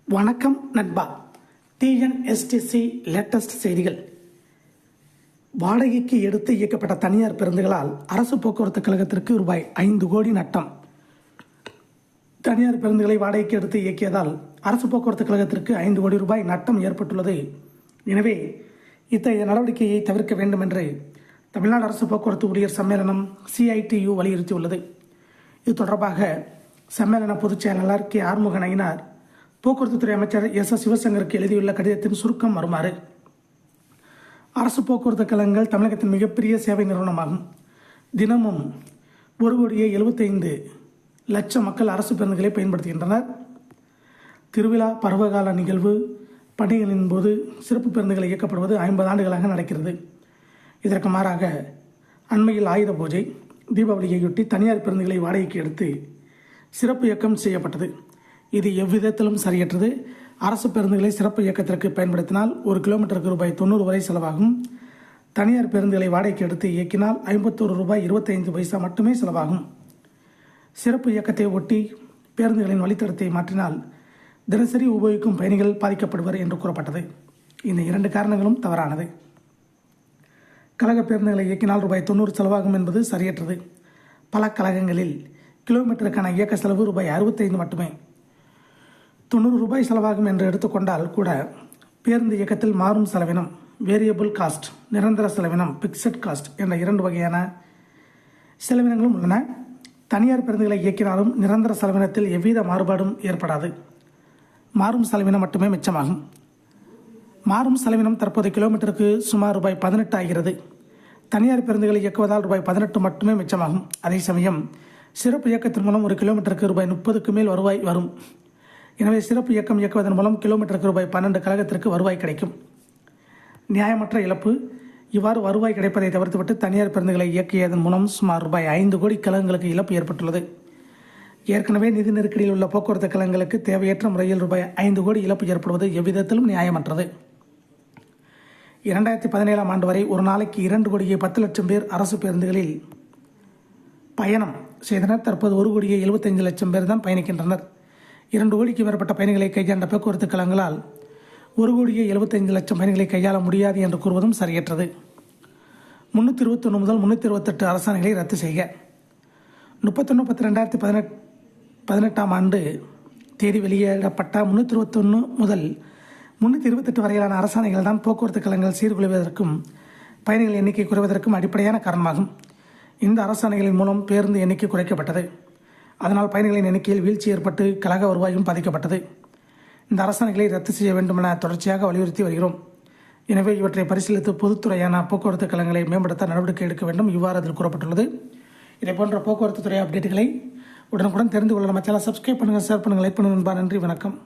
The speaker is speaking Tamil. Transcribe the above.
வணக்கம் நண்பா. டிஎன்எஸ்டிசி லேட்டஸ்ட் செய்திகள். வாடகைக்கு எடுத்து இயக்கப்பட்ட தனியார் பேருந்துகளால் அரசு போக்குவரத்து கழகத்திற்கு ரூபாய் 5 கோடி நட்டம். தனியார் பேருந்துகளை வாடகைக்கு எடுத்து இயக்கியதால் அரசு போக்குவரத்து கழகத்திற்கு 5 கோடி ரூபாய் நட்டம் ஏற்பட்டுள்ளது. எனவே இத்தகைய நடவடிக்கையை தவிர்க்க வேண்டும் என்று தமிழ்நாடு அரசு போக்குவரத்து ஊழியர் சம்மேளனம் CITU வலியுறுத்தியுள்ளது. இது தொடர்பாக சம்மேளன பொதுச் செயலாளர் K. ஆறுமுக நயினார் போக்குவரத்துத்துறை அமைச்சர் S. சிவசங்கருக்கு எழுதியுள்ள கடிதத்தின் சுருக்கம் வருமாறு. அரசு போக்குவரத்து கழகங்கள் தமிழகத்தின் மிகப்பெரிய சேவை நிறுவனமாகும். தினமும் 1,75,00,000 மக்கள் அரசு பேருந்துகளை பயன்படுத்துகின்றனர். திருவிழா, பருவகால நிகழ்வு, பண்டிகைகளின் போது சிறப்பு பேருந்துகள் இயக்கப்படுவது 50 ஆண்டுகளாக நடக்கிறது. இதற்கு மாறாக அண்மையில் ஆயுத பூஜை, தீபாவளியையொட்டி தனியார் பேருந்துகளை வாடகைக்கு எடுத்து சிறப்பு இயக்கம் செய்யப்பட்டது. இது எவ்விதத்திலும் சரியற்றது. அரசு பேருந்துகளை சிறப்பு இயக்கத்திற்கு பயன்படுத்தினால் 1 கிலோமீட்டருக்கு ரூபாய் 90 வரை செலவாகும். தனியார் பேருந்துகளை வாடகைக்கு எடுத்து இயக்கினால் 51 ரூபாய் 25 பைசா மட்டுமே செலவாகும். சிறப்பு இயக்கத்தை ஒட்டி பேருந்துகளின் வழித்தடத்தை மாற்றினால் தினசரி உபயோகிக்கும் பயணிகள் பாதிக்கப்படுவர் என்று கூறப்பட்டது. இந்த 2 காரணங்களும் தவறானது. கழக பேருந்துகளை இயக்கினால் ரூபாய் 90 செலவாகும் என்பது சரியற்றது. பல கழகங்களில் கிலோமீட்டருக்கான இயக்க செலவு ரூபாய் 65 மட்டுமே. 90 ரூபாய் செலவாகும் என்று எடுத்துக்கொண்டால் கூட பேருந்து இயக்கத்தில் மாறும் செலவினம், வேரியபிள் காஸ்ட், நிரந்தர செலவினம், பிக்சட் காஸ்ட் என்ற 2 வகையான செலவினங்களும் உள்ளன. தனியார் பேருந்துகளை இயக்கினாலும் நிரந்தர செலவினத்தில் எவ்வித மாறுபாடும் ஏற்படாது. மாறும் செலவினம் மட்டுமே மிச்சமாகும். மாறும் செலவினம் தற்போது கிலோமீட்டருக்கு சுமார் ரூபாய் 18 ஆகிறது. தனியார் பேருந்துகளை இயக்குவதால் ரூபாய் 18 மட்டுமே மிச்சமாகும். அதே சமயம் சிறப்பு இயக்கத்தின் மூலம் 1 கிலோமீட்டருக்கு ரூபாய் 30க்கு மேல் வருவாய் வரும். எனவே சிறப்பு இயக்கம் இயக்குவதன் மூலம் கிலோமீட்டருக்கு ரூபாய் 12 கழகத்திற்கு வருவாய் கிடைக்கும். நியாயமற்ற இழப்பு. இவ்வாறு வருவாய் கிடைப்பதை தவிர்த்துவிட்டு தனியார் பேருந்துகளை இயக்கியதன் மூலம் சுமார் ரூபாய் 5 கோடி கழகங்களுக்கு இழப்பு ஏற்பட்டுள்ளது. ஏற்கனவே நிதி நெருக்கடியில் உள்ள போக்குவரத்து கழகங்களுக்கு தேவையற்ற முறையில் ரூபாய் 5 கோடி இழப்பு ஏற்படுவது எவ்விதத்திலும் நியாயமற்றது. 2017 ஆண்டு வரை ஒரு நாளைக்கு 2 கோடியே 10 லட்சம் பேர் அரசு பேருந்துகளில் பயணம் செய்தனர். தற்போது 1 கோடியே 75 லட்சம் பேர் தான் பயணிக்கின்றனர். 2 கோடிக்கு மேற்பட்ட பயணிகளை கையாண்ட போக்குவரத்து கழகங்களால் 1 கோடியே 75 லட்சம் பயணிகளை கையாள முடியாது என்று கூறுவதும் சரியற்றது. 321 முதல் 328 அரசாணைகளை ரத்து செய்க. 31/10/2018 ஆண்டு தேதி வெளியிடப்பட்ட 321 முதல் 328 வரையிலான அரசாணைகள் தான் போக்குவரத்து கழகங்கள் சீர்குலைவதற்கும் பயணிகள் எண்ணிக்கை குறைவதற்கும் அடிப்படையான காரணமாகும். இந்த அரசாணைகளின் மூலம் பேருந்து எண்ணிக்கை குறைக்கப்பட்டது. அதனால் பயணிகளின் எண்ணிக்கையில் வீழ்ச்சி ஏற்பட்டு கழக வருவாயும் பாதிக்கப்பட்டது. இந்த அரசாணைகளை ரத்து செய்ய வேண்டும் என தொடர்ச்சியாக வலியுறுத்தி வருகிறோம். எனவே இவற்றை பரிசீலித்து பொதுத்துறையான போக்குவரத்து கழகங்களை மேம்படுத்த நடவடிக்கை எடுக்க வேண்டும். இவ்வாறு அதில் கூறப்பட்டுள்ளது. இதே போன்ற போக்குவரத்து துறை அப்டேட்டுகளை உடனுக்குடன் தெரிந்து கொள்ள நம்ம சேனலை சப்ஸ்கிரைப் பண்ணுங்கள், ஷேர் பண்ணுங்கள், லைக் பண்ணுங்கள். நன்றி, வணக்கம்.